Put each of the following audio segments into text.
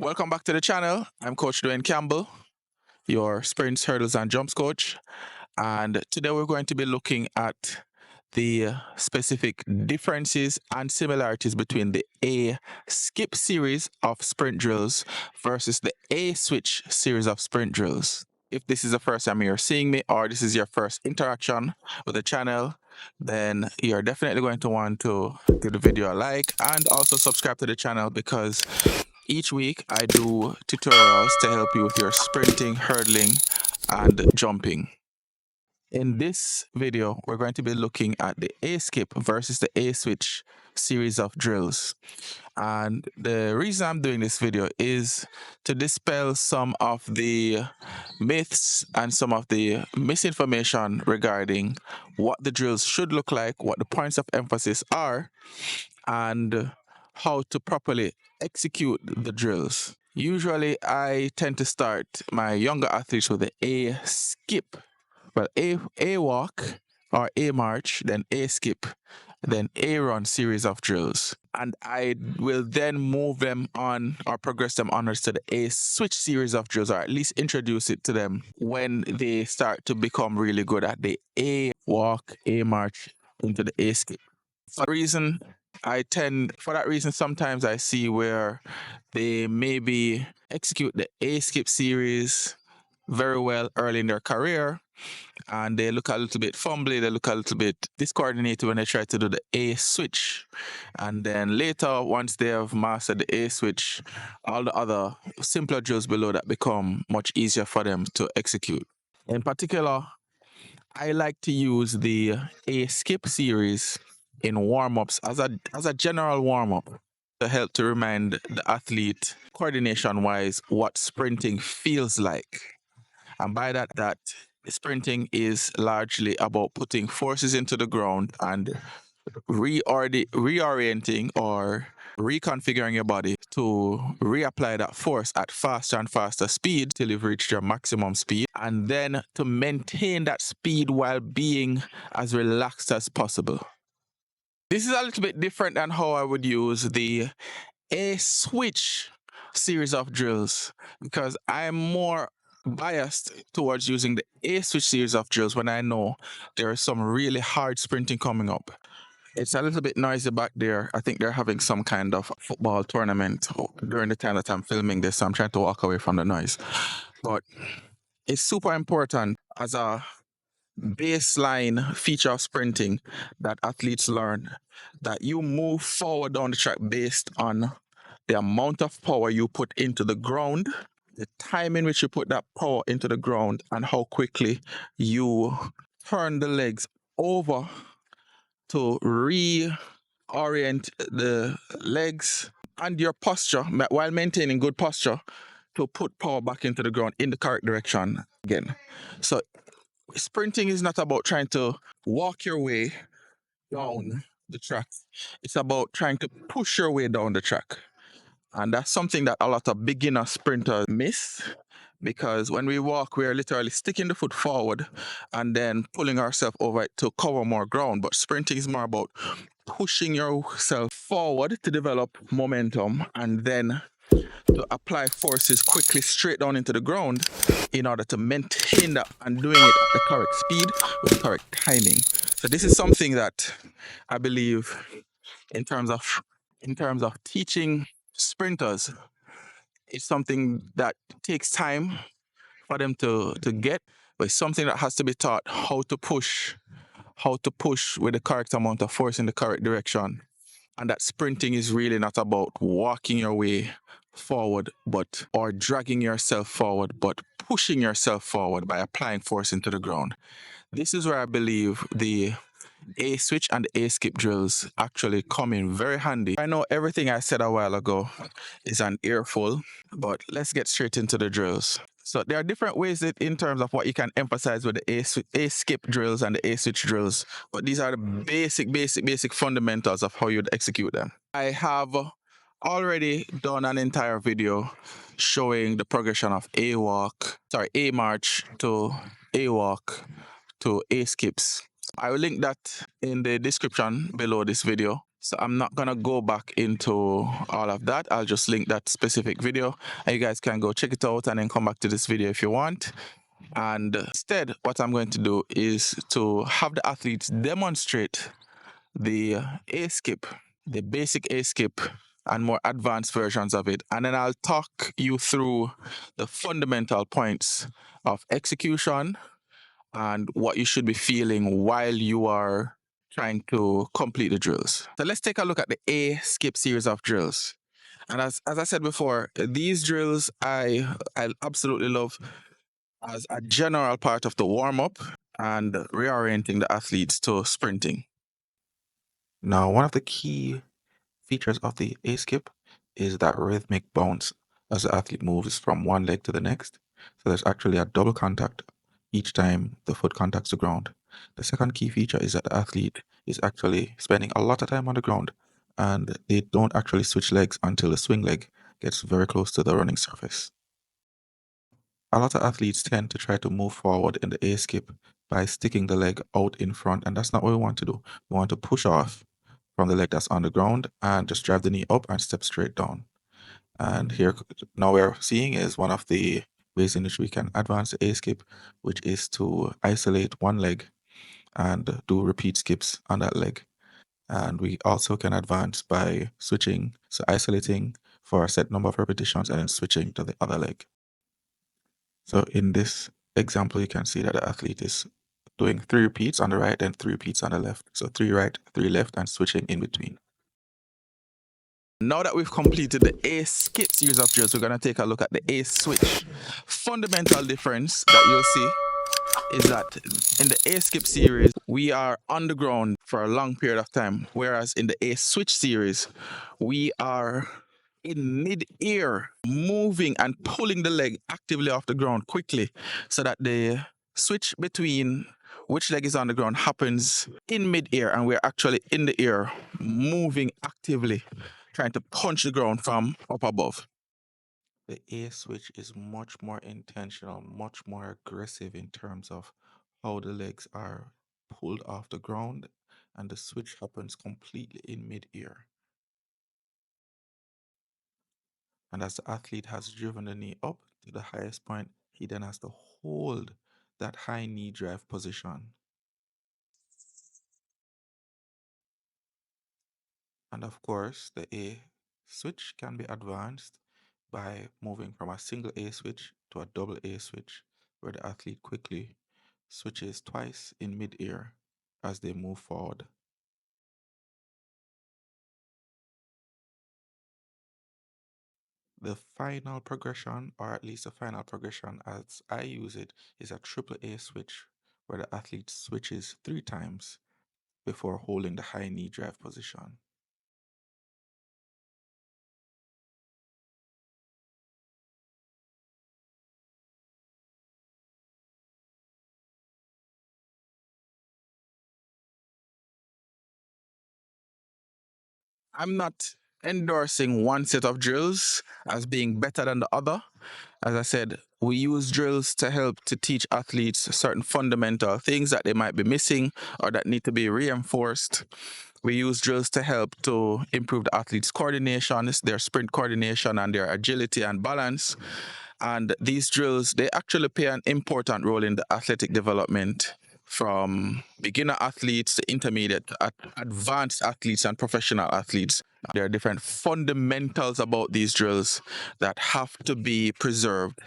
Welcome back to the channel. I'm Coach DuWayne Campbell, your sprints, hurdles, and jumps coach. And today we're going to be looking at the specific differences and similarities between the A skip series of sprint drills versus the A switch series of sprint drills. If this is the first time you're seeing me or this is your first interaction with the channel, then you're definitely going to want to give the video a like and also subscribe to the channel, because each week I do tutorials to help you with your sprinting, hurdling, and jumping. In this video, we're going to be looking at the A skip versus the A switch series of drills. And the reason I'm doing this video is to dispel some of the myths and some of the misinformation regarding what the drills should look like, what the points of emphasis are, and how to properly execute the drills. Usually, I tend to start my younger athletes with the A skip. Well, A walk or A march, then A skip, then A run series of drills. And I will then move them on or progress them onwards to the A switch series of drills, or at least introduce it to them when they start to become really good at the A walk, A march into the A skip. For that reason, sometimes I see where they maybe execute the A skip series very well early in their career, and they look a little bit fumbly, they look a little bit discoordinated when they try to do the A switch. And then later, once they have mastered the A switch, all the other simpler drills below that become much easier for them to execute. In particular, I like to use the A skip series in warm-ups as a general warm-up to help to remind the athlete, coordination-wise, what sprinting feels like. And by that sprinting is largely about putting forces into the ground and reorienting or reconfiguring your body to reapply that force at faster and faster speed till you've reached your maximum speed, and then to maintain that speed while being as relaxed as possible. This is a little bit different than how I would use the A switch series of drills, because I'm more biased towards using the A switch series of drills when I know there is some really hard sprinting coming up. It's a little bit noisy back there. I think they're having some kind of football tournament during the time that I'm filming this, so I'm trying to walk away from the noise. But it's super important as a baseline feature of sprinting that athletes learn that you move forward down the track based on the amount of power you put into the ground, the time in which you put that power into the ground, and how quickly you turn the legs over to reorient the legs and your posture while maintaining good posture to put power back into the ground in the correct direction again. So sprinting is not about trying to walk your way down the track. It's about trying to push your way down the track. And that's something that a lot of beginner sprinters miss, because when we walk, we're literally sticking the foot forward and then pulling ourselves over to cover more ground. But sprinting is more about pushing yourself forward to develop momentum and then to apply forces quickly straight down into the ground in order to maintain that, and doing it at the correct speed with the correct timing. So this is something that I believe in terms of teaching sprinters, it's something that takes time for them to get, but it's something that has to be taught how to push with the correct amount of force in the correct direction. And that sprinting is really not about walking your way forward or dragging yourself forward, but pushing yourself forward by applying force into the ground. This is where I believe the A switch and A skip drills actually come in very handy. I know everything I said a while ago is an earful, but let's get straight into the drills. So there are different ways in terms of what you can emphasize with the A skip drills and the A switch drills, but these are the basic fundamentals of how you'd execute them. I have already done an entire video showing the progression of A march to A walk to A skips. I will link that in the description below this video So I'm not gonna go back into all of that. I'll just link that specific video and you guys can go check it out and then come back to this video if you want. And instead, what I'm going to do is to have the athletes demonstrate the A skip, the basic A skip, and more advanced versions of it. And then I'll talk you through the fundamental points of execution and what you should be feeling while you are trying to complete the drills. So let's take a look at the A skip series of drills. And as I said before, these drills I absolutely love as a general part of the warm-up and reorienting the athletes to sprinting. Now, one of the key features of the A skip is that rhythmic bounce as the athlete moves from one leg to the next. So there's actually a double contact each time the foot contacts the ground. The second key feature is that the athlete is actually spending a lot of time on the ground and they don't actually switch legs until the swing leg gets very close to the running surface. A lot of athletes tend to try to move forward in the A skip by sticking the leg out in front, and that's not what we want to do. We want to push off from the leg that's on the ground and just drive the knee up and step straight down. And here, now we're seeing is one of the ways in which we can advance the A skip, which is to isolate one leg and do repeat skips on that leg. And we also can advance by switching, so isolating for a set number of repetitions and then switching to the other leg. So in this example, you can see that the athlete is doing 3 repeats on the right and 3 repeats on the left. So 3 right, 3 left, and switching in between. Now that we've completed the A skip series of drills, we're going to take a look at the A switch. Fundamental difference that you'll see is that in the A skip series, we are on the ground for a long period of time, whereas in the A switch series, we are in mid-air, moving and pulling the leg actively off the ground quickly so that the switch between which leg is on the ground happens in mid-air and we're actually in the air, moving actively, trying to punch the ground from up above. The A switch is much more intentional, much more aggressive in terms of how the legs are pulled off the ground, and the switch happens completely in mid-air. And as the athlete has driven the knee up to the highest point, he then has to hold that high knee drive position. And of course, the A switch can be advanced by moving from a single A switch to a double A switch, where the athlete quickly switches twice in mid-air as they move forward. The final progression, or at least the final progression as I use it, is a triple A switch, where the athlete switches 3 times before holding the high knee drive position. I'm not endorsing one set of drills as being better than the other. As I said, we use drills to help to teach athletes certain fundamental things that they might be missing or that need to be reinforced. We use drills to help to improve the athletes' coordination, their sprint coordination, and their agility and balance. And these drills, they actually play an important role in the athletic development from beginner athletes to intermediate, advanced athletes, and professional athletes. There are different fundamentals about these drills that have to be preserved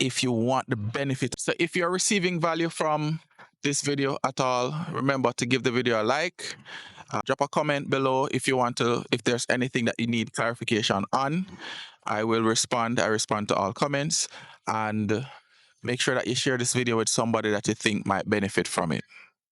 if you want the benefit. So if you're receiving value from this video at all, remember to give the video a like. Drop a comment below if you want to, if there's anything that you need clarification on. I will respond. I respond to all comments, and make sure that you share this video with somebody that you think might benefit from it.